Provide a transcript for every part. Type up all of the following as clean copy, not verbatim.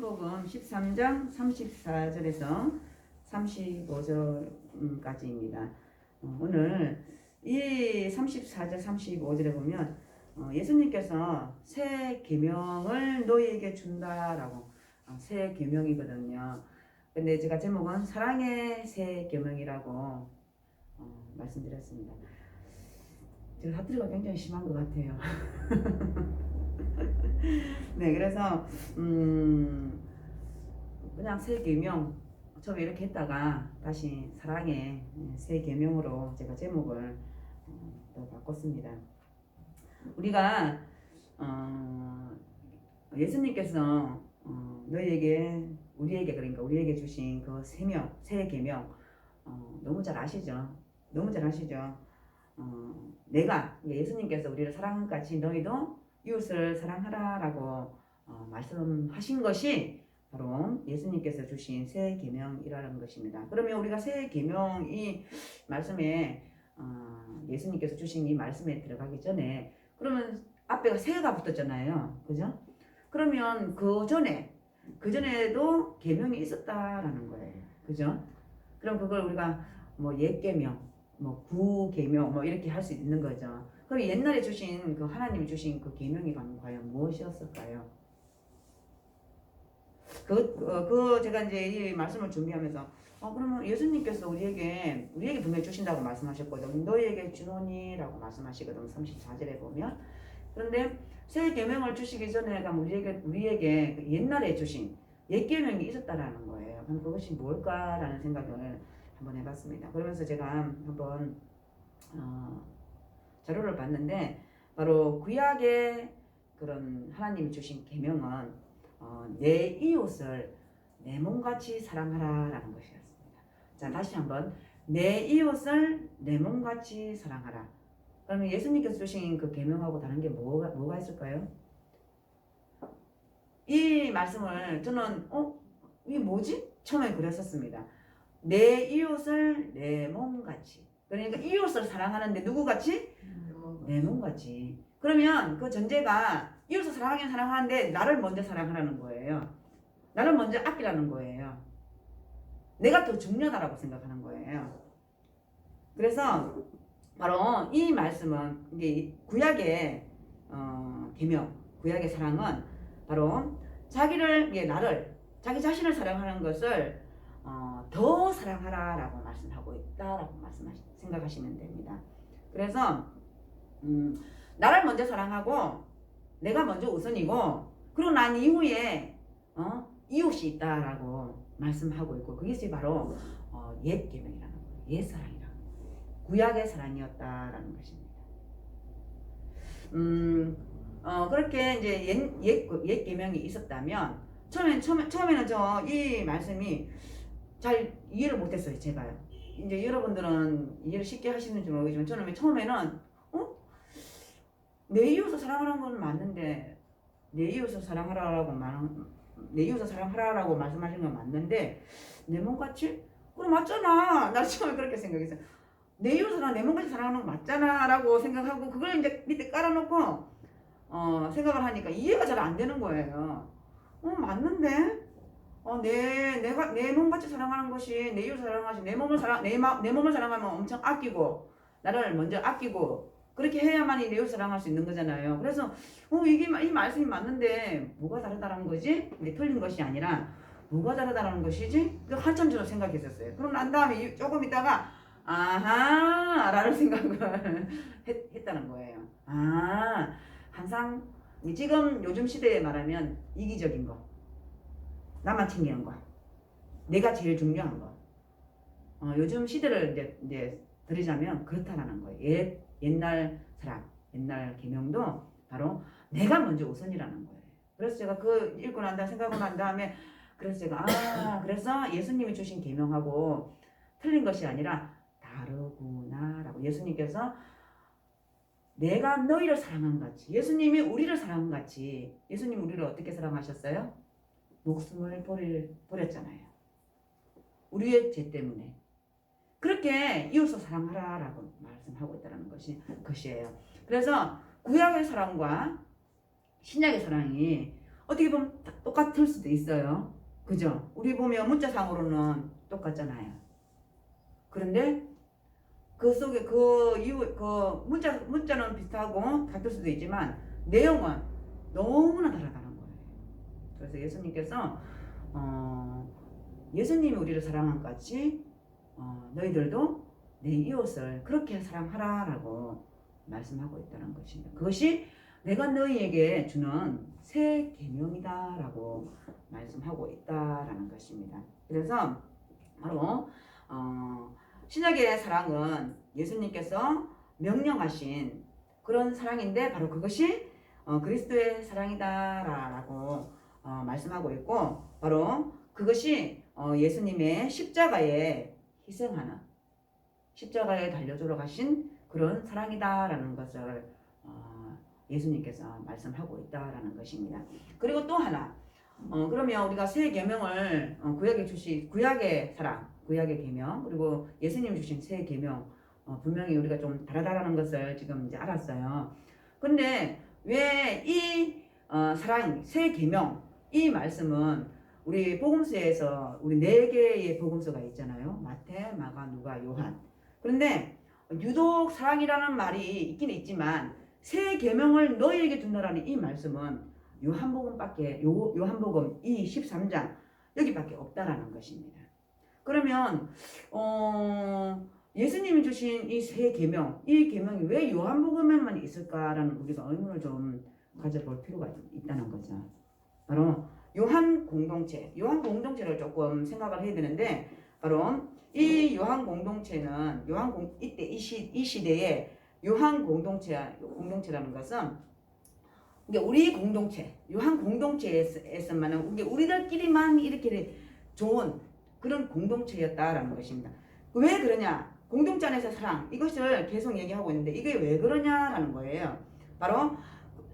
요한복음 13장 34절에서 35절까지입니다. 오늘 이 34절 35절에 보면 예수님께서 새 계명을 너희에게 준다라고 새 계명이거든요. 근데 제가 제목은 사랑의 새 계명이라고 말씀드렸습니다. 제가 사투리가 굉장히 심한 것 같아요. 네, 그래서 그냥 새 계명 처음에 이렇게 했다가 다시 사랑의 새 계명으로 제가 제목을 또 바꿨습니다. 우리가 예수님께서 우리에게 주신 그 새 계명 너무 잘 아시죠? 너무 잘 아시죠? 예수님께서 우리를 사랑한 같이 너희도 이웃을 사랑하라라고 말씀하신 것이 바로 예수님께서 주신 새 계명이라는 것입니다. 그러면 우리가 새 계명 이 말씀에 예수님께서 주신 이 말씀에 들어가기 전에 그러면 앞에가 새가 붙었잖아요, 그죠? 그러면 그 전에도 계명이 있었다라는 거예요, 그죠? 그럼 그걸 우리가 뭐 옛 계명, 뭐 구 계명, 뭐 이렇게 할 수 있는 거죠. 그럼 옛날에 주신 그 하나님이 주신 그 계명이 과연 무엇이었을까요? 제가 이제 이 말씀을 준비하면서 그러면 예수님께서 우리에게 분명히 주신다고 말씀하셨거든요. 너희에게 주노니라고 말씀하시거든요. 34절에 보면. 그런데 새 계명을 주시기 전에 우리에게 그 옛날에 주신 옛 계명이 있었다라는 거예요. 그럼 그것이 뭘까라는 생각을 한번 해봤습니다. 그러면서 제가 한번 자료를 봤는데 바로 구약의 그런 하나님이 주신 계명은 내 이웃을 내 몸같이 사랑하라라는 것이었습니다. 자, 다시 한번 내 이웃을 내 몸같이 사랑하라. 그러면 예수님께서 주신 그 계명하고 다른 게 뭐가 있을까요? 이 말씀을 저는 이게 뭐지? 처음에 그랬었습니다. 내 이웃을 내 몸같이. 그러니까 이웃을 사랑하는데 누구같이? 내 몸같이. 그러면 그 전제가 이웃을 사랑하는데 나를 먼저 사랑하라는 거예요. 나를 먼저 아끼라는 거예요. 내가 더 중요하다고 생각하는 거예요. 그래서 바로 이 말씀은 이게 구약의 계명, 구약의 사랑은 바로 자기 자신을 사랑하는 것을 더 사랑하라라고 말씀하고 있다라고 생각하시면 됩니다. 그래서 나를 먼저 사랑하고 내가 먼저 우선이고 그리고 난 이후에 이웃이 있다라고 말씀하고 있고 그것이 바로 옛 계명이라는 거예요. 옛 사랑이라는 거예요. 구약의 사랑이었다라는 것입니다. 그렇게 이제 옛 계명이 있었다면 처음에는 저 이 말씀이 잘 이해를 못했어요. 제가요. 이제 여러분들은 이해를 쉽게 하시는지 모르겠지만 저는 처음에는 내 이웃을 사랑하라는 건 맞는데 내 이웃을 사랑하라라고 말씀하시는 건 맞는데 내 몸같이? 그럼 맞잖아. 나 처음에 그렇게 생각했어요. 내 이웃을 내 몸같이 사랑하는 건 맞잖아 라고 생각하고 그걸 이제 밑에 깔아놓고 생각을 하니까 이해가 잘 안 되는 거예요. 맞는데 내가 내 몸같이 사랑하는 것이 내 이웃을 사랑하시 내 몸을 사랑하면 엄청 아끼고 나를 먼저 아끼고 그렇게 해야만이 내 이웃을 사랑할 수 있는 거잖아요. 그래서 이 말씀이 맞는데 뭐가 다르다는 거지? 이게 틀린 것이 아니라 뭐가 다르다는 것이지? 한참 저는 생각했었어요. 그럼 난 다음에 조금 있다가 아하 라는 생각을 했다는 거예요. 항상 지금 요즘 시대에 말하면 이기적인 거, 나만 챙기는 거, 내가 제일 중요한 거. 요즘 시대를 이제 들으자면 그렇다라는 거예요. 옛날 사랑, 옛날 계명도 바로 내가 먼저 우선이라는 거예요. 그래서 제가 그 읽고 생각하고 난 다음에 그래서 제가 그래서 예수님이 주신 계명하고 틀린 것이 아니라 다르구나라고 예수님께서 내가 너희를 사랑한 같이 예수님이 우리를 사랑한 같이 예수님이 우리를 어떻게 사랑하셨어요? 목숨을 버렸잖아요. 우리의 죄 때문에. 그렇게 이웃을 사랑하라라고 말씀하고 있다는 것이에요. 그래서 구약의 사랑과 신약의 사랑이 어떻게 보면 똑같을 수도 있어요. 그죠? 우리 보면 문자상으로는 똑같잖아요. 그런데 그 속에 그 이유 그 문자는 비슷하고 같을 수도 있지만 내용은 너무나 다르다는 거예요. 그래서 예수님께서 예수님이 우리를 사랑한 것 같이 너희들도 내 이웃을 그렇게 사랑하라라고 말씀하고 있다는 것입니다. 그것이 내가 너희에게 주는 새 계명이다라고 말씀하고 있다라는 것입니다. 그래서 바로 신약의 사랑은 예수님께서 명령하신 그런 사랑인데 바로 그것이 그리스도의 사랑이다라고 말씀하고 있고 바로 그것이 예수님의 십자가에 희생하는 십자가에 달려주러 가신 그런 사랑이다라는 것을 예수님께서 말씀하고 있다라는 것입니다. 그리고 또 하나 그러면 우리가 새 계명을 구약의 사랑, 구약의 계명 그리고 예수님 주신 새 계명 분명히 우리가 좀 다르다라는 것을 지금 이제 알았어요. 근데 왜 이 사랑 새 계명 이 말씀은 우리 복음서에서 우리 4개의 복음서가 있잖아요. 마태, 마가, 누가, 요한. 그런데 유독 사랑이라는 말이 있긴 있지만 새 계명을 너희에게 준다라는 이 말씀은 요한복음 이 13장 여기밖에 없다라는 것입니다. 그러면 예수님이 주신 이 새 계명, 이 계명이 왜 요한복음에만 있을까라는 우리가 의문을 좀 가져볼 필요가 있다는 거죠. 바로 요한 공동체를 조금 생각을 해야 되는데 바로 이 요한 공동체는 이때 이 시대에 요한 공동체라는 것은 이게 우리 공동체, 요한 공동체에서만은 우리들끼리만 이렇게 좋은 그런 공동체였다라는 것입니다. 왜 그러냐? 공동체 안에서 사랑 이것을 계속 얘기하고 있는데 이게 왜 그러냐라는 거예요. 바로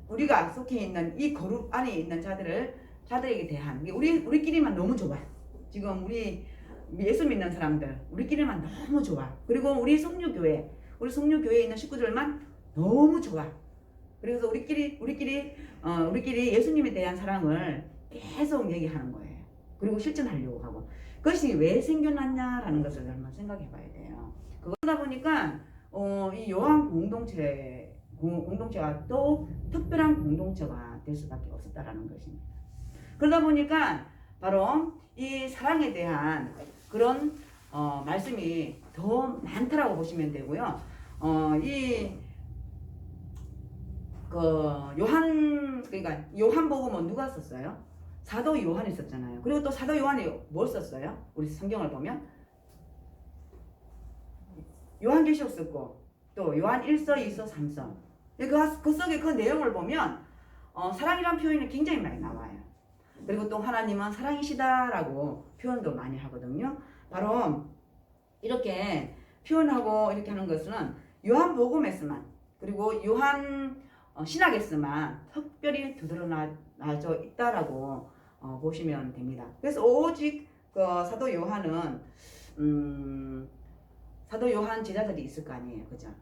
우리가 속해 있는 이 거룩 안에 있는 자들에게 대한 우리끼리만 너무 좋아. 지금 우리 예수 믿는 사람들 우리끼리만 너무 좋아. 그리고 우리 성류교회에 있는 식구들만 너무 좋아. 그래서 우리끼리 예수님에 대한 사랑을 계속 얘기하는 거예요. 그리고 실천하려고 하고 그것이 왜 생겨났냐라는 것을 한번 생각해 봐야 돼요. 그러다 보니까 이 요한 공동체가 또 특별한 공동체가 될 수밖에 없었다라는 것입니다. 그러다 보니까 바로 이 사랑에 대한 그런 말씀이 더 많다라고 보시면 되고요. 그러니까 요한복음은 누가 썼어요? 사도 요한이 썼잖아요. 그리고 또 사도 요한이 뭘 썼어요? 우리 성경을 보면 요한계시록 썼고 또 요한 1서, 2서, 3서 그 속에 그 내용을 보면 사랑이란 표현이 굉장히 많이 나와요. 그리고 또 하나님은 사랑이시다라고 표현도 많이 하거든요. 바로 이렇게 표현하고 이렇게 하는 것은 요한복음에서만 그리고 요한 신학에서만 특별히 드러나져 있다라고 보시면 됩니다. 그래서 오직 그 사도 요한은 사도 요한 제자들이 있을 거 아니에요, 그죠?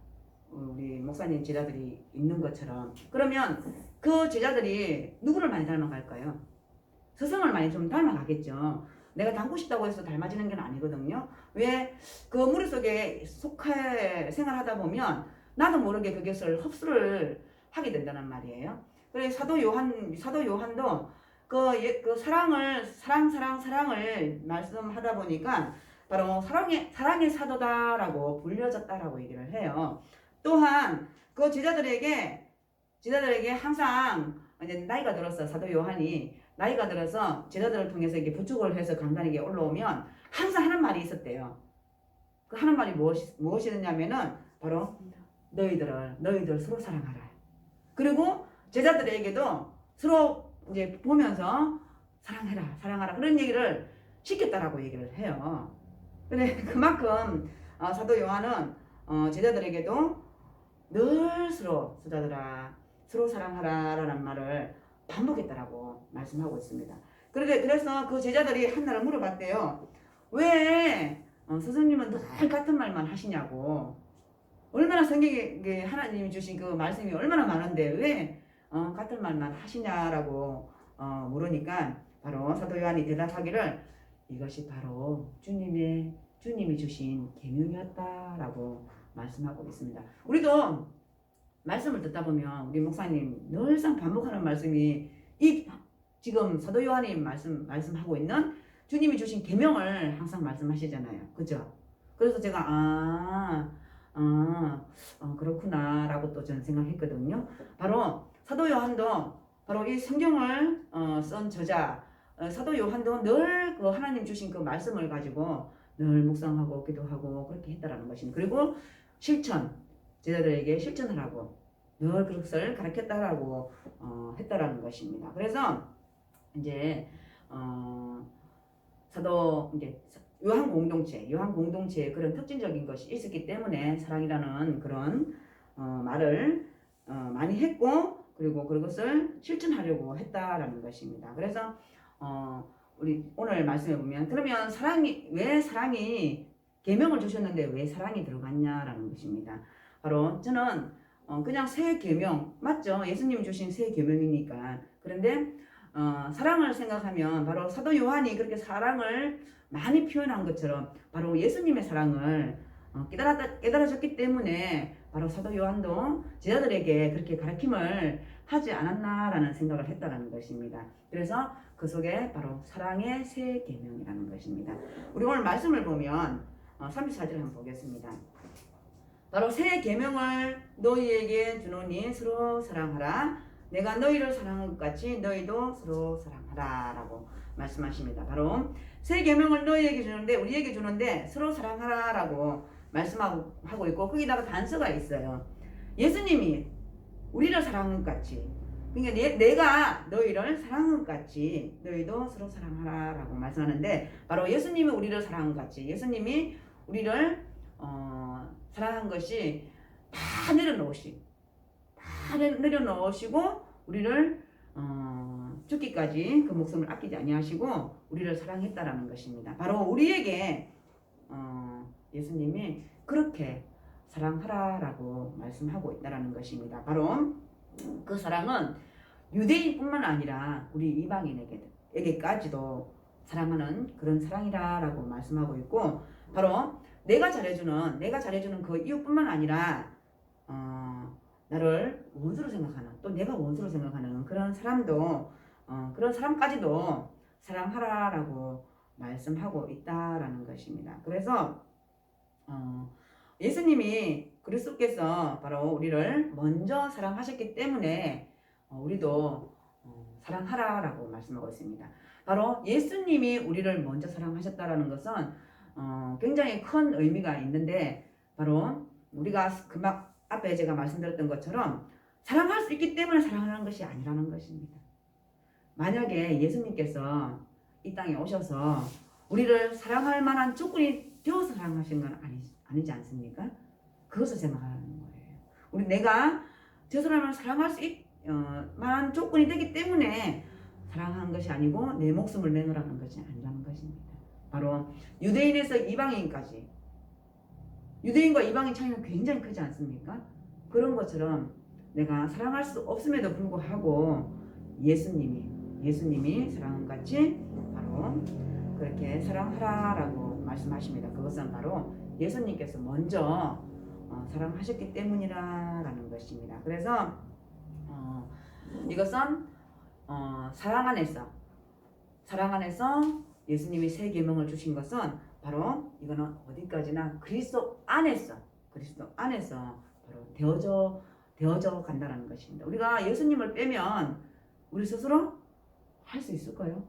우리 목사님 제자들이 있는 것처럼 그러면 그 제자들이 누구를 많이 닮아갈까요? 스승을 많이 좀 닮아가겠죠. 내가 닮고 싶다고 해서 닮아지는 게 아니거든요. 왜 그 무리 속에 속해 생활하다 보면 나도 모르게 그것을 흡수를 하게 된다는 말이에요. 그래서 사도 요한도 그 사랑을 말씀하다 보니까 바로 사랑의 사도다라고 불려졌다라고 얘기를 해요. 또한 그 제자들에게 항상 이제 나이가 들어서 사도 요한이 나이가 들어서 제자들을 통해서 이렇게 부축을 해서 강단에게 올라오면 항상 하는 말이 있었대요. 그 하는 말이 무엇이냐면은 바로 너희들 서로 사랑하라. 그리고 제자들에게도 서로 이제 보면서 사랑하라 그런 얘기를 시켰다라고 얘기를 해요. 근데 그만큼 사도 요한은 제자들에게도 늘 서로 사랑하라라는 말을 반복했다라고 말씀하고 있습니다. 그래서 그 제자들이 한날을 물어봤대요. 왜 스승님은 늘 같은 말만 하시냐고. 얼마나 성경에 하나님이 주신 그 말씀이 얼마나 많은데 왜 같은 말만 하시냐라고 물으니까 바로 사도 요한이 대답하기를 이것이 바로 주님이 주신 계명이었다라고 말씀하고 있습니다. 우리도 말씀을 듣다 보면 우리 목사님 늘상 반복하는 말씀이 이 지금 사도 요한이 말씀하고 있는 주님이 주신 계명을 항상 말씀하시잖아요. 그죠? 그래서 제가 그렇구나라고 또 저는 생각했거든요. 바로 사도 요한도 바로 이 성경을 쓴 저자 사도 요한도 늘 그 하나님 주신 그 말씀을 가지고 늘 묵상하고 기도하고 그렇게 했다라는 것입니다. 그리고 제자들에게 실천하라고 늘 그것을 가르쳤다라고 했다라는 것입니다. 그래서 이제 사도 이제 요한 공동체에 그런 특징적인 것이 있었기 때문에 사랑이라는 그런 말을 많이 했고 그리고 그것을 실천하려고 했다라는 것입니다. 그래서 우리 오늘 말씀해 보면 그러면 왜 사랑이 계명을 주셨는데 왜 사랑이 들어갔냐라는 것입니다. 바로 저는 그냥 새 계명 맞죠? 예수님 주신 새 계명이니까. 그런데 사랑을 생각하면 바로 사도 요한이 그렇게 사랑을 많이 표현한 것처럼 바로 예수님의 사랑을 깨달아졌기 때문에 바로 사도 요한도 제자들에게 그렇게 가르침을 하지 않았나라는 생각을 했다는 것입니다. 그래서 그 속에 바로 사랑의 새 계명이라는 것입니다. 우리 오늘 말씀을 보면 34절 한번 보겠습니다. 바로 새 계명을 너희에게 주노니 서로 사랑하라. 내가 너희를 사랑한 것 같이 너희도 서로 사랑하라 라고 말씀하십니다. 바로 새 계명을 너희에게 주는데 우리에게 주는데 서로 사랑하라 라고 말씀하고 있고 거기다가 단서가 있어요. 예수님이 우리를 사랑한 것 같이 그러니까 내가 너희를 사랑한 것 같이 너희도 서로 사랑하라 라고 말씀하는데 바로 예수님이 우리를 사랑한 것 같이 예수님이 우리를 사랑한 것이 다 내려놓으시고 우리를 죽기까지 그 목숨을 아끼지 아니하시고 우리를 사랑했다라는 것입니다. 바로 우리에게 예수님이 그렇게 사랑하라라고 말씀하고 있다라는 것입니다. 바로 그 사랑은 유대인뿐만 아니라 우리 이방인에게까지도 사랑하는 그런 사랑이라고 말씀하고 있고 바로 내가 잘해주는 그 이웃뿐만 아니라 나를 원수로 생각하는 또 내가 원수로 생각하는 그런 사람도 그런 사람까지도 사랑하라라고 말씀하고 있다라는 것입니다. 그래서 예수님이 그리스도께서 바로 우리를 먼저 사랑하셨기 때문에 우리도 사랑하라라고 말씀하고 있습니다. 바로 예수님이 우리를 먼저 사랑하셨다라는 것은 굉장히 큰 의미가 있는데 바로 우리가 금방 앞에 제가 말씀드렸던 것처럼 사랑할 수 있기 때문에 사랑하는 것이 아니라는 것입니다. 만약에 예수님께서 이 땅에 오셔서 우리를 사랑할 만한 조건이 되어서 사랑하신 건 아니지 않습니까? 그것을 생각하는 거예요. 내가 저 사람을 사랑할 수 만한 조건이 되기 때문에 사랑하는 것이 아니고 내 목숨을 내놓으라는 것이 아니라는 것입니다. 바로 유대인에서 이방인까지 유대인과 이방인 차이는 굉장히 크지 않습니까? 그런 것처럼 내가 사랑할 수 없음에도 불구하고 예수님이 사랑한 같이 바로 그렇게 사랑하라라고 말씀하십니다. 그것은 바로 예수님께서 먼저 사랑하셨기 때문이라는 것입니다. 그래서 이것은 사랑 안에서 예수님이 새 계명을 주신 것은 바로 이거는 어디까지나 그리스도 안에서 바로 되어져 간다는 것입니다. 우리가 예수님을 빼면 우리 스스로 할 수 있을까요?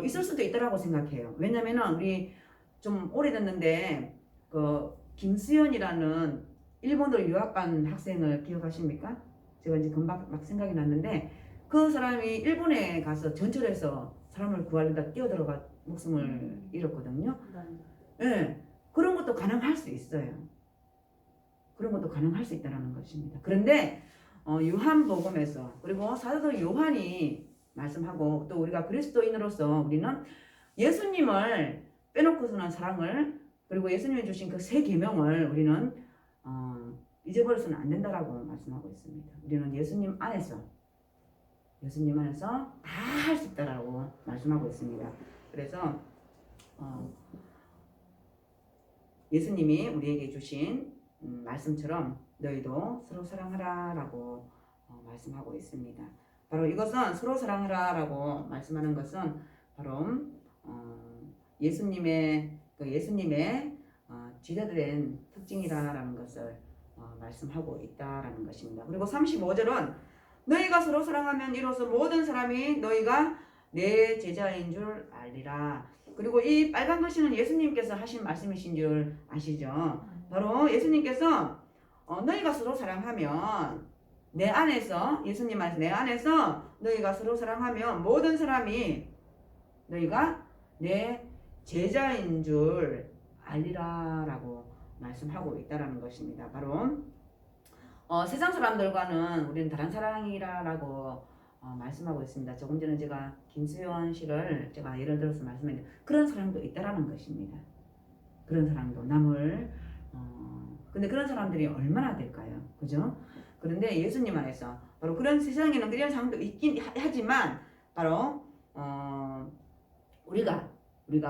있을 수도 있다라고 생각해요. 왜냐면은 우리 좀 오래됐는데 그 김수현이라는 일본으로 유학 간 학생을 기억하십니까? 제가 이제 금방 막 생각이 났는데 그 사람이 일본에 가서 전철에서 사람을 구하려다 뛰어들어가 목숨을 잃었거든요. 네, 그런 것도 가능할 수 있어요. 그런 것도 가능할 수 있다는 것입니다. 그런데 요한복음에서 그리고 사도 요한이 말씀하고 또 우리가 그리스도인으로서 우리는 예수님을 빼놓고서는 사랑을 그리고 예수님이 주신 그 새 계명을 우리는 잊어버려서는 안 된다라고 말씀하고 있습니다. 우리는 예수님 안에서 예수님 안에서 다 할 수 있다라고 말씀하고 있습니다. 그래서 예수님이 우리에게 주신 말씀처럼 너희도 서로 사랑하라라고 말씀하고 있습니다. 바로 이것은 서로 사랑하라라고 말씀하는 것은 바로 예수님의 제자들의 특징이라는 것을 말씀하고 있다라는 것입니다. 그리고 35절은 너희가 서로 사랑하면 이로써 모든 사람이 너희가 내 제자인 줄 알리라. 그리고 이 빨간 글씨는 예수님께서 하신 말씀이신 줄 아시죠? 바로 예수님께서 너희가 서로 사랑하면 내 안에서 예수님 안에서 내 안에서 너희가 서로 사랑하면 모든 사람이 너희가 내 제자인 줄 알리라라고 말씀하고 있다라는 것입니다. 바로 세상 사람들과는 우리는 다른 사랑이라고 말씀하고 있습니다. 조금 전에 제가 김수현 씨를 제가 예를 들어서 말씀했는데 그런 사람도 있다라는 것입니다. 그런 사람도 남을 근데 그런 사람들이 얼마나 될까요? 그죠? 그런데 예수님 안에서 바로 그런 세상에는 그런 사람도 있긴 하지만 바로 우리가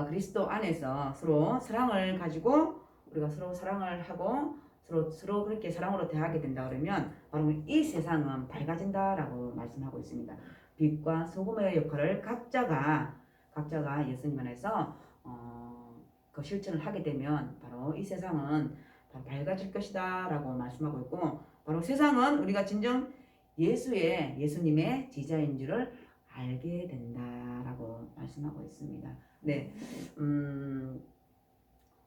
그리스도 안에서 서로 사랑을 가지고 우리가 서로 사랑을 하고 서로 그렇게 사랑으로 대하게 된다 그러면 바로 이 세상은 밝아진다라고 말씀하고 있습니다. 빛과 소금의 역할을 각자가 예수님 안에서 그 실천을 하게 되면 바로 이 세상은 바로 밝아질 것이다라고 말씀하고 있고 바로 세상은 우리가 진정 예수님의 제자인 줄을 알게 된다라고 말씀하고 있습니다. 네,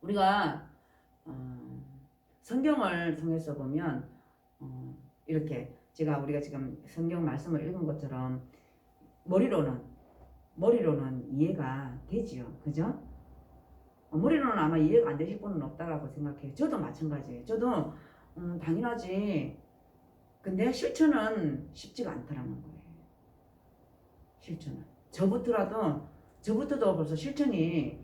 우리가 성경을 통해서 보면 이렇게 우리가 지금 성경 말씀을 읽은 것처럼 머리로는 이해가 되지요, 그죠? 머리로는 아마 이해가 안 되실 분은 없다라고 생각해요. 저도 마찬가지예요. 저도 당연하지. 근데 실천은 쉽지가 않더라는 거예요. 실천은 저부터도 벌써 실천이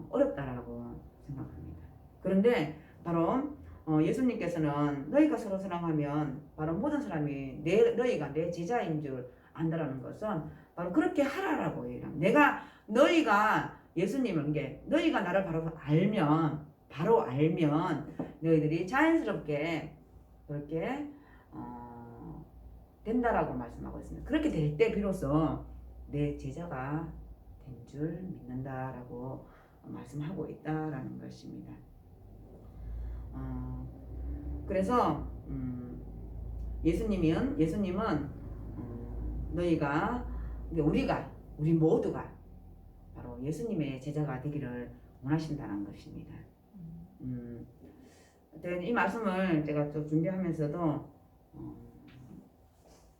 어렵다라고 생각합니다. 그런데 바로 예수님께서는 너희가 서로 사랑하면 바로 모든 사람이 너희가 내 제자인 줄 안다라는 것은 바로 그렇게 하라라고 해요. 너희가 예수님을 너희가 나를 바로 알면 너희들이 자연스럽게 그렇게 된다라고 말씀하고 있습니다. 그렇게 될 때 비로소 내 제자가 된 줄 믿는다라고 말씀하고 있다라는 것입니다. 그래서 예수님은 우리 모두가 바로 예수님의 제자가 되기를 원하신다는 것입니다. 이 말씀을 제가 또 준비하면서도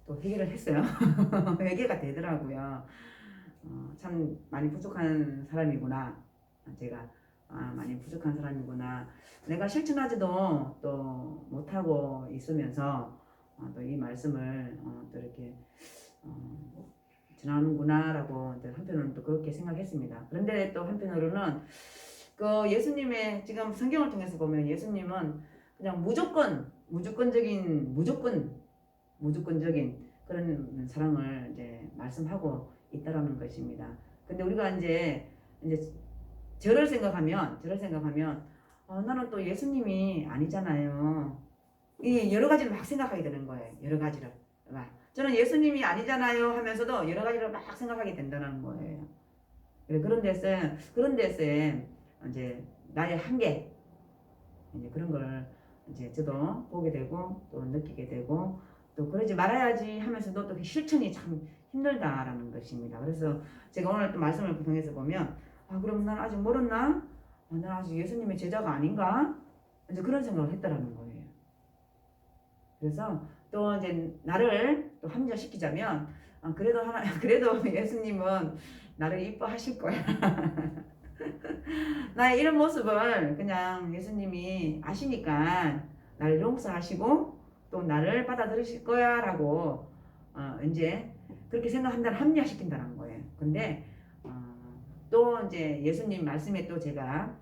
또 회개를 했어요. 회개가 되더라고요. 참 많이 부족한 사람이구나. 제가 많이 부족한 사람이구나. 내가 실천하지도 또 못하고 있으면서 또 이 말씀을 또 이렇게 전하는구나라고 한편으로는 또 그렇게 생각했습니다. 그런데 또 한편으로는 그 예수님의 지금 성경을 통해서 보면 예수님은 그냥 무조건적인 그런 사랑을 이제 말씀하고 있다라는 것입니다. 근데 우리가 이제 저를 생각하면 나는 또 예수님이 아니잖아요. 이 여러 가지를 막 생각하게 되는 거예요. 여러 가지를 저는 예수님이 아니잖아요 하면서도 여러 가지를 막 생각하게 된다는 거예요. 그런 데서의 이제 나의 한계 이제 그런 걸 이제 저도 보게 되고 또 느끼게 되고 또 그러지 말아야지 하면서도 또 실천이 참 힘들다라는 것입니다. 그래서 제가 오늘 또 말씀을 통해서 보면 그럼 난 아직 멀었나? 난 아직 예수님의 제자가 아닌가? 이제 그런 생각을 했다라는 거예요. 그래서 또 이제 나를 또 합리화시키자면 그래도 예수님은 나를 이뻐하실 거야. 나의 이런 모습을 그냥 예수님이 아시니까 나를 용서하시고 또 나를 받아들이실 거야 라고 이제 그렇게 생각한다는 합리화시킨다는 거예요. 근데 또 이제 예수님 말씀에 또 제가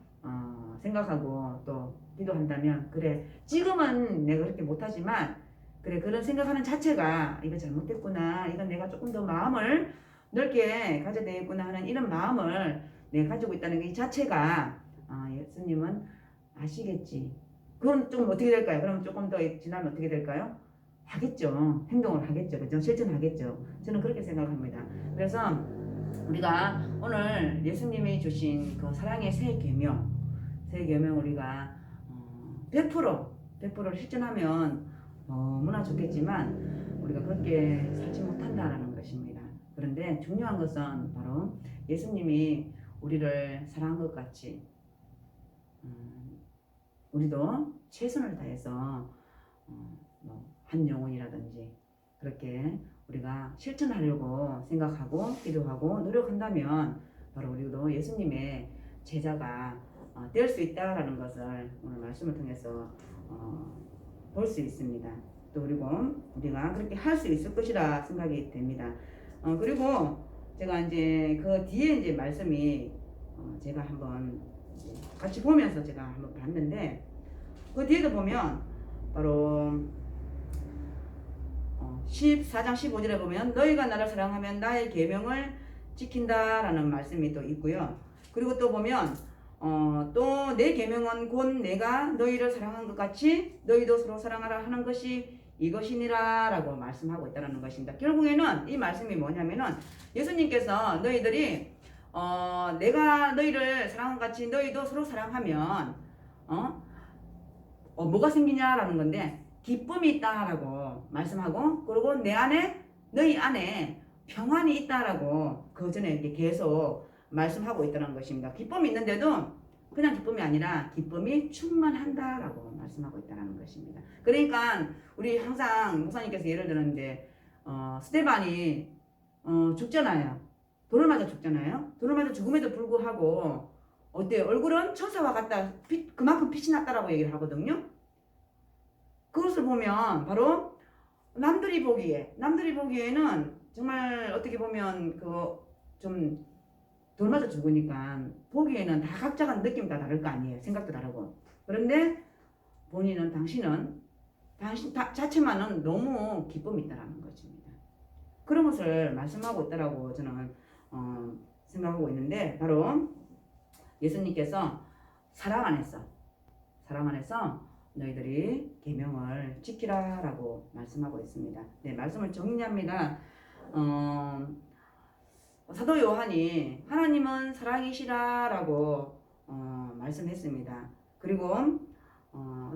생각하고 또 기도한다면 그래 지금은 내가 그렇게 못하지만 그래 그런 생각하는 자체가 이거 잘못됐구나. 이건 내가 조금 더 마음을 넓게 가져야 되겠구나 하는 이런 마음을 내가 가지고 있다는 게 이 자체가 예수님은 아시겠지. 그럼 좀 어떻게 될까요? 그럼 조금 더 지나면 어떻게 될까요? 하겠죠. 행동을 하겠죠. 그죠? 실천하겠죠. 저는 그렇게 생각합니다. 그래서 우리가 오늘 예수님이 주신 그 사랑의 새 계명 우리가 100%를 실천하면 너무나 좋겠지만 우리가 그렇게 살지 못한다라는 것입니다. 그런데 중요한 것은 바로 예수님이 우리를 사랑한 것 같이 우리도 최선을 다해서 한 영혼이라든지 그렇게 우리가 실천하려고 생각하고 기도하고 노력한다면 바로 우리도 예수님의 제자가 될 수 있다라는 것을 오늘 말씀을 통해서 볼 수 있습니다. 또 그리고 우리가 그렇게 할 수 있을 것이라 생각이 됩니다. 그리고 제가 이제 그 뒤에 이제 말씀이 제가 한번 같이 보면서 제가 한번 봤는데 그 뒤에도 보면 바로 14장 15절에 보면 너희가 나를 사랑하면 나의 계명을 지킨다라는 말씀이 또 있고요. 그리고 또 보면 또 내 계명은 곧 내가 너희를 사랑한 것 같이 너희도 서로 사랑하라 하는 것이 이것이니라 라고 말씀하고 있다는 것입니다. 결국에는 이 말씀이 뭐냐면은 예수님께서 너희들이 내가 너희를 사랑한 것 같이 너희도 서로 사랑하면 뭐가 생기냐라는 건데 기쁨이 있다라고 말씀하고 그리고 내 안에 너희 안에 평안이 있다라고 그 전에 이렇게 계속 말씀하고 있다는 것입니다. 기쁨이 있는데도 그냥 기쁨이 아니라 기쁨이 충만한다라고 말씀하고 있다는 것입니다. 그러니까 우리 항상 목사님께서 예를 들었는데 스데반이 죽잖아요. 돌을 맞아 죽잖아요. 돌을 맞아 죽음에도 불구하고 어때요? 얼굴은 천사와 같다. 그만큼 빛이 났다라고 얘기를 하거든요. 그것을 보면 바로 남들이 보기에는 정말 어떻게 보면 좀 돌 맞아 죽으니까 보기에는 다 각자가 느낌 다 다를 거 아니에요. 생각도 다르고. 그런데 당신 자체만은 너무 기쁨이 있다라는 것입니다. 그런 것을 말씀하고 있다라고 저는 생각하고 있는데 바로 예수님께서 사랑 안에서 너희들이 계명을 지키라라고 말씀하고 있습니다. 네, 말씀을 정리합니다. 사도 요한이 하나님은 사랑이시라라고 말씀했습니다. 그리고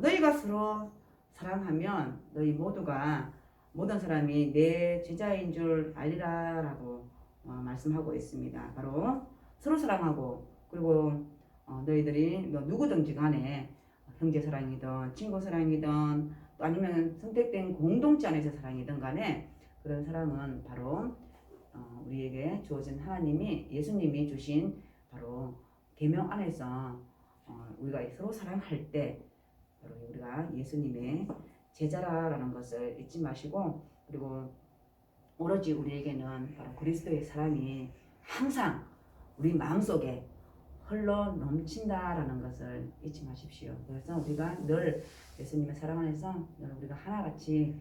너희가 서로 사랑하면 너희 모든 사람이 내 제자인 줄 알리라라고 말씀하고 있습니다. 바로 서로 사랑하고 그리고 너희들이 누구든지 간에 형제 사랑이든 친구 사랑이든 또 아니면 선택된 공동체 안에서 사랑이든 간에 그런 사랑은 바로 우리에게 주어진 예수님이 주신 바로 계명 안에서 우리가 서로 사랑할 때 바로 우리가 예수님의 제자라는 것을 잊지 마시고 그리고 오로지 우리에게는 바로 그리스도의 사랑이 항상 우리 마음속에 흘러 넘친다라는 것을 잊지 마십시오. 그래서 우리가 늘 예수님의 사랑 안에서 늘 우리가 하나같이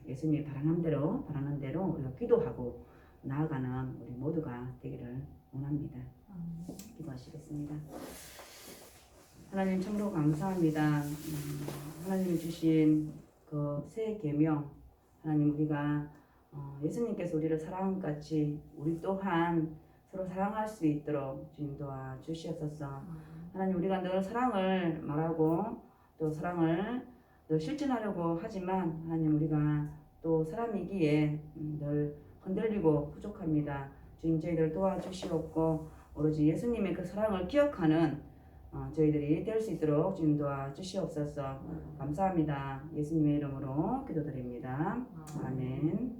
예수님이 바라는 대로 우리가 기도하고 나아가는 우리 모두가 되기를 원합니다. 기도하시겠습니다. 하나님 참으로 감사합니다. 하나님이 주신 그 새 계명 하나님 우리가 예수님께서 우리를 사랑한 것 같이 우리 또한 서로 사랑할 수 있도록 주님 도와주시옵소서. 하나님 우리가 늘 사랑을 말하고 또 사랑을 늘 실천하려고 하지만 하나님 우리가 또 사람이기에 늘 흔들리고 부족합니다. 주님 저희들 도와주시옵고 오로지 예수님의 그 사랑을 기억하는 저희들이 될 수 있도록 주님 도와주시옵소서. 감사합니다. 예수님의 이름으로 기도드립니다. 아멘.